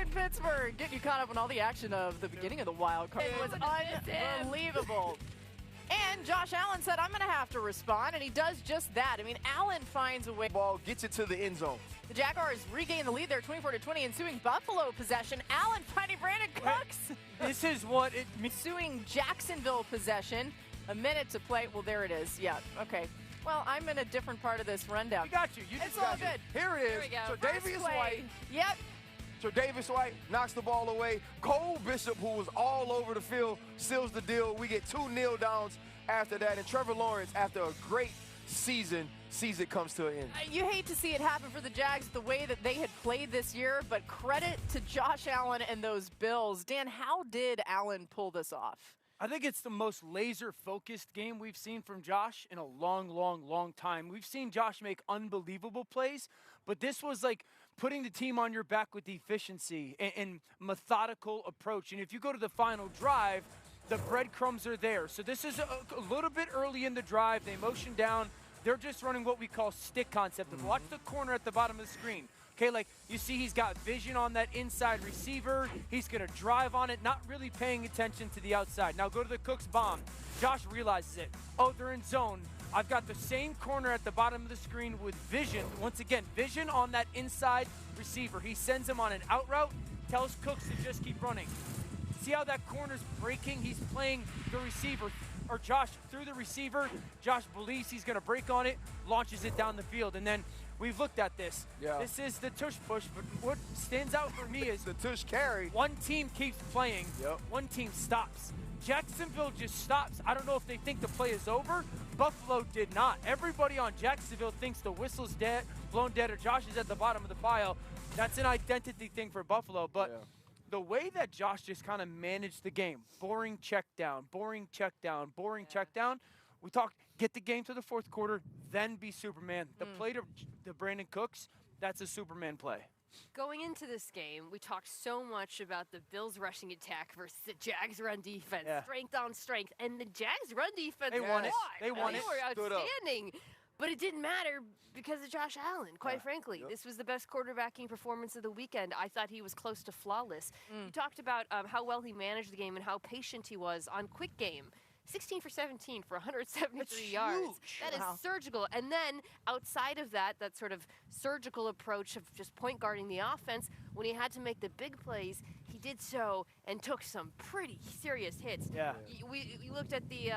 in Pittsburgh. Getting you caught up on all the action of the beginning of the wild card. It was unbelievable. And Josh Allen said, I'm going to have to respond, and he does just that. I mean, Allen finds a way. Ball gets it to the end zone. The Jaguars regain the lead there, 24-20, ensuing Buffalo possession. Allen finding Brandon Cooks. This is what it means. Ensuing Jacksonville possession. A minute to play. Well, there it is. Yeah, okay. Well, I'm in a different part of this rundown. We got you. It's all good. Here it is. Here we go. So Davis White. Yep. So Davis White knocks the ball away. Cole Bishop, who was all over the field, seals the deal. We get 2 kneel downs after that. And Trevor Lawrence, after a great season comes to an end. You hate to see it happen for the Jags the way that they had played this year, but credit to Josh Allen and those Bills. Dan, how did Allen pull this off? I think it's the most laser-focused game we've seen from Josh in a long, long, long time. We've seen Josh make unbelievable plays, but this was like putting the team on your back with efficiency and methodical approach. And if you go to the final drive, the breadcrumbs are there. So this is a little bit early in the drive. They motion down. They're just running what we call stick concept. Watch the corner at the bottom of the screen. Okay, like you see he's got vision on that inside receiver. He's going to drive on it, not really paying attention to the outside. Now go to the Cooks bomb. Josh realizes it. Oh, they're in zone. I've got the same corner at the bottom of the screen with vision. Once again, vision on that inside receiver. He sends him on an out route, tells Cooks to just keep running. See how that corner's breaking? He's playing the receiver, or Josh through the receiver. Josh believes he's going to break on it, launches it down the field, and then we've looked at this. Yeah. This is the tush push, but what stands out for me is the tush carry. One team keeps playing, one team stops. Jacksonville just stops. I don't know if they think the play is over. Buffalo did not. Everybody on Jacksonville thinks the whistle's dead, blown dead, or Josh is at the bottom of the pile. That's an identity thing for Buffalo, but the way that Josh just kind of managed the game, boring check down, boring check down, boring check down. We talked, get the game to the fourth quarter, then be Superman. The play to Brandon Cooks, that's a Superman play. Going into this game, we talked so much about the Bills' rushing attack versus the Jags' run defense, strength on strength, and the Jags' run defense won it. They won it. They were outstanding. But it didn't matter because of Josh Allen, quite frankly. This was the best quarterbacking performance of the weekend. I thought he was close to flawless. You talked about how well he managed the game and how patient he was on quick game. 16 for 17 for 173 yards. That is surgical. And then outside of that, that sort of surgical approach of just point guarding the offense, when he had to make the big plays, he did so and took some pretty serious hits. We looked at the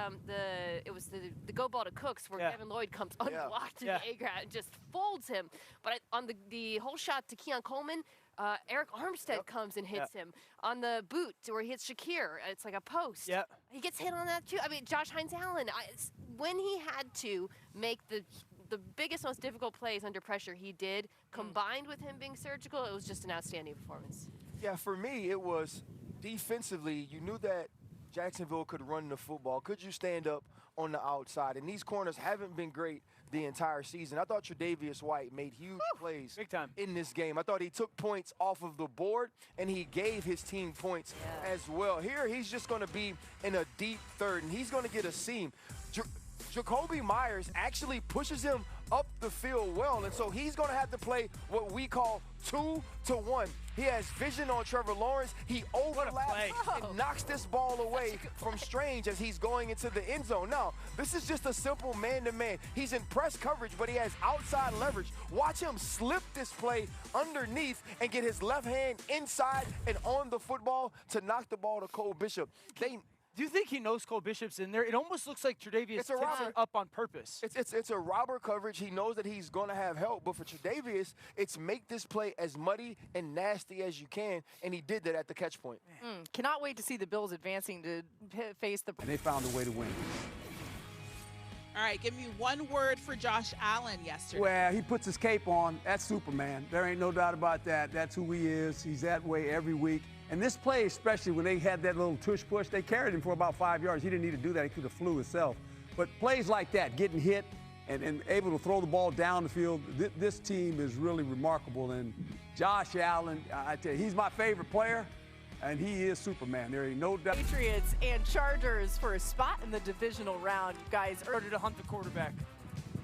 go ball to Cooks where Kevin Lloyd comes unblocked to the A-grad and just folds him. But on the whole shot to Keon Coleman, Eric Armstead comes and hits him. On the boot where he hits Shakir, it's like a post. He gets hit on that too. I mean, Josh Hines-Allen, when he had to make the biggest, most difficult plays under pressure, he did. Combined with him being surgical, it was just an outstanding performance. Yeah, for me, it was defensively, you knew that Jacksonville could run the football. Could you stand up on the outside? And these corners haven't been great the entire season. I thought Tre'Davious White made huge plays in this game. I thought he took points off of the board, and he gave his team points as well. Here, he's just going to be in a deep third, and he's going to get a seam. Jacoby Myers actually pushes him up the field well, and so he's going to have to play what we call 2-to-1. He has vision on Trevor Lawrence. He overlaps and knocks this ball away from Strange as he's going into the end zone. Now, this is just a simple man-to-man. He's in press coverage, but he has outside leverage. Watch him slip this play underneath and get his left hand inside and on the football to knock the ball to Cole Bishop. Do you think he knows Cole Bishop's in there? It almost looks like Tre'Davious tips it up on purpose. It's a robber coverage. He knows that he's going to have help. But for Tre'Davious, it's make this play as muddy and nasty as you can, and he did that at the catch point. Cannot wait to see the Bills advancing to face the... And they found a way to win. All right, give me one word for Josh Allen yesterday. Well, he puts his cape on. That's Superman. There ain't no doubt about that. That's who he is. He's that way every week. And this play, especially when they had that little tush push, they carried him for about 5 yards. He didn't need to do that. He could have flew himself. But plays like that, getting hit and able to throw the ball down the field, this team is really remarkable. And Josh Allen, I tell you, he's my favorite player, and he is Superman. There ain't no doubt. Patriots and Chargers for a spot in the divisional round, guys. Order to hunt the quarterback.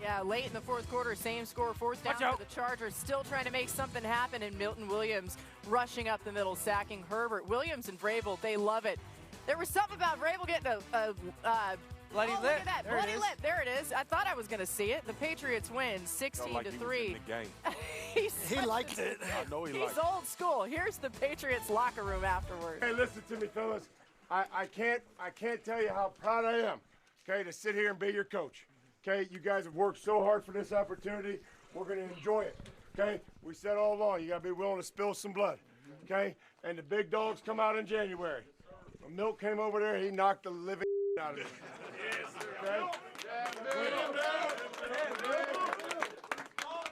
Yeah, late in the fourth quarter, same score, fourth down for the Chargers, still trying to make something happen, and Milton Williams rushing up the middle, sacking Herbert. Williams and Vrabel, they love it. There was something about Vrabel getting a bloody lip. Look at that, bloody lip. There it is. I thought I was going to see it. The Patriots win 16-3. He liked it. I know he liked it. He's old school. Here's the Patriots locker room afterwards. Hey, listen to me, fellas. I can't tell you how proud I am, okay, to sit here and be your coach. Okay, you guys have worked so hard for this opportunity. We're going to enjoy it, okay? We said all along, you got to be willing to spill some blood, okay? And the big dogs come out in January. When Milt came over there, he knocked the living out of it. Okay?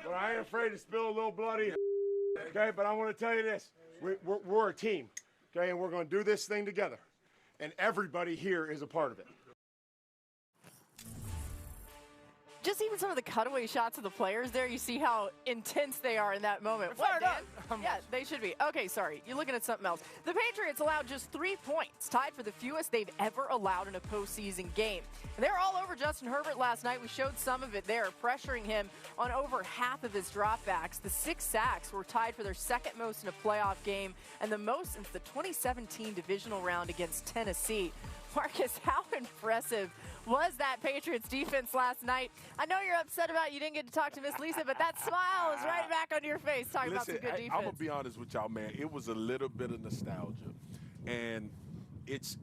But I ain't afraid to spill a little blood either, okay? But I want to tell you this. We're a team, okay? And we're going to do this thing together. And everybody here is a part of it. Just even some of the cutaway shots of the players there, you see how intense they are in that moment. Fired up. Yeah, they should be. Okay, sorry. You're looking at something else. The Patriots allowed just 3 points, tied for the fewest they've ever allowed in a postseason game. And they were all over Justin Herbert last night. We showed some of it there, pressuring him on over half of his dropbacks. The 6 sacks were tied for their second most in a playoff game and the most since the 2017 divisional round against Tennessee. Marcus, how impressive was that Patriots defense last night? I know you're upset about you didn't get to talk to Miss Lisa, but that smile is right back on your face talking about some good defense. I'm going to be honest with y'all, man. It was a little bit of nostalgia. And it's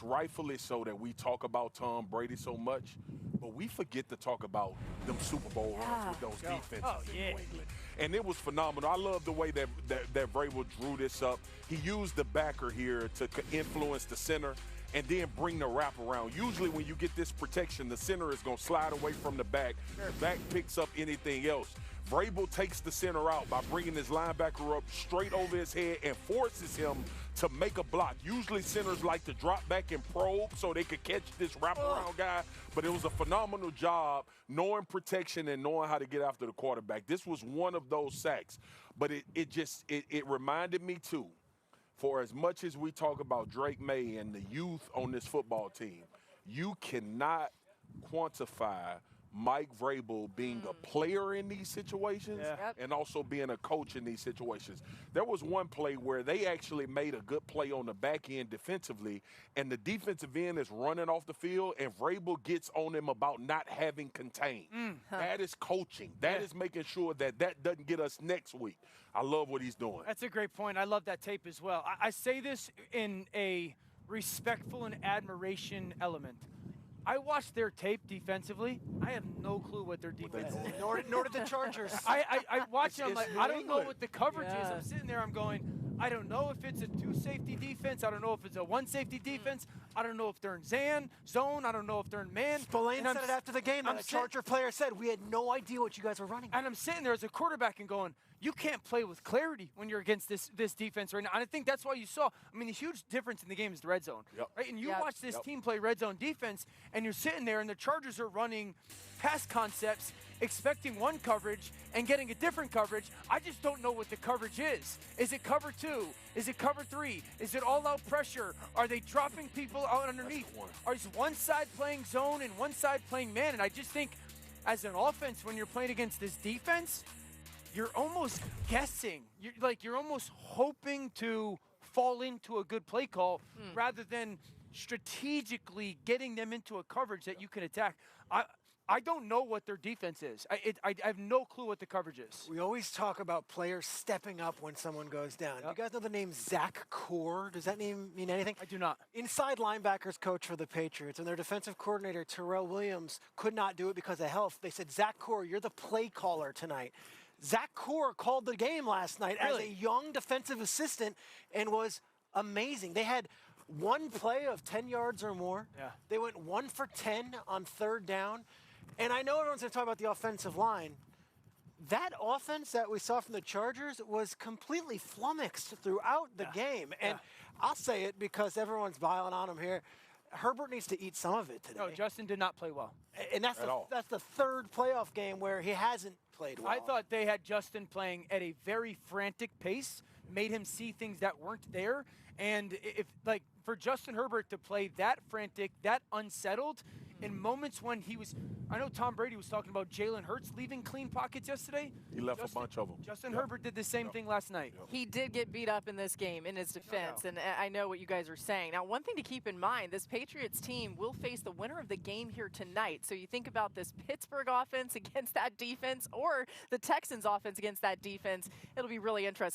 rightfully so that we talk about Tom Brady so much, but we forget to talk about them Super Bowl runs with those defenses in New England. And it was phenomenal. I love the way that Vrabel drew this up. He used the backer here to influence the center and then bring the wrap around. Usually when you get this protection, the center is going to slide away from the back. The back picks up anything else. Vrabel takes the center out by bringing his linebacker up straight over his head and forces him to make a block. Usually centers like to drop back and probe so they could catch this wraparound guy, but it was a phenomenal job knowing protection and knowing how to get after the quarterback. This was one of those sacks, but it reminded me too, for as much as we talk about Drake May and the youth on this football team, you cannot quantify Mike Vrabel being a player in these situations and also being a coach in these situations. There was one play where they actually made a good play on the back end defensively, and the defensive end is running off the field, and Vrabel gets on him about not having contained. That is coaching. That is making sure that doesn't get us next week. I love what he's doing. That's a great point. I love that tape as well. I say this in a respectful and admiration element. I watched their tape defensively. I have no clue what their defense is. Nor did the Chargers. I watch them. I'm like, I don't know England. what the coverage is. I'm sitting there. I'm going, I don't know if it's a 2-safety defense. I don't know if it's a 1-safety defense. I don't know if they're in zone. I don't know if they're in man. Spillane said it after the game. And a Charger player said, we had no idea what you guys were running. And I'm sitting there as a quarterback and going, you can't play with clarity when you're against this defense right now. And I think that's why you saw, the huge difference in the game is the red zone. Right? And you watch this team play red zone defense, and you're sitting there, and the Chargers are running pass concepts, expecting one coverage and getting a different coverage. I just don't know what the coverage is. Is it cover 2? Is it cover 3? Is it all-out pressure? Are they dropping people out underneath? Or is one side playing zone and one side playing man? And I just think as an offense, when you're playing against this defense, you're almost guessing. You're almost hoping to fall into a good play call rather than strategically getting them into a coverage that you can attack. I don't know what their defense is. I have no clue what the coverage is. We always talk about players stepping up when someone goes down. You guys know the name Zach Core? Does that name mean anything? I do not. Inside linebackers coach for the Patriots, and their defensive coordinator, Terrell Williams, could not do it because of health. They said, Zach Core, you're the play caller tonight. Zach Core called the game last night as a young defensive assistant and was amazing. They had one play of 10 yards or more. They went 1 for 10 on 3rd down. And I know everyone's going to talk about the offensive line. That offense that we saw from the Chargers was completely flummoxed throughout the game. And I'll say it because everyone's viling on him here. Herbert needs to eat some of it today. No, Justin did not play well. And that's the 3rd playoff game where he hasn't played well. I thought they had Justin playing at a very frantic pace, made him see things that weren't there. And for Justin Herbert to play that frantic, that unsettled, in moments when he was, I know Tom Brady was talking about Jalen Hurts leaving clean pockets yesterday. He left a bunch of them. Justin Herbert did the same thing last night. He did get beat up in this game in his defense, and I know what you guys are saying. Now, one thing to keep in mind, this Patriots team will face the winner of the game here tonight. So you think about this Pittsburgh offense against that defense or the Texans offense against that defense. It'll be really interesting.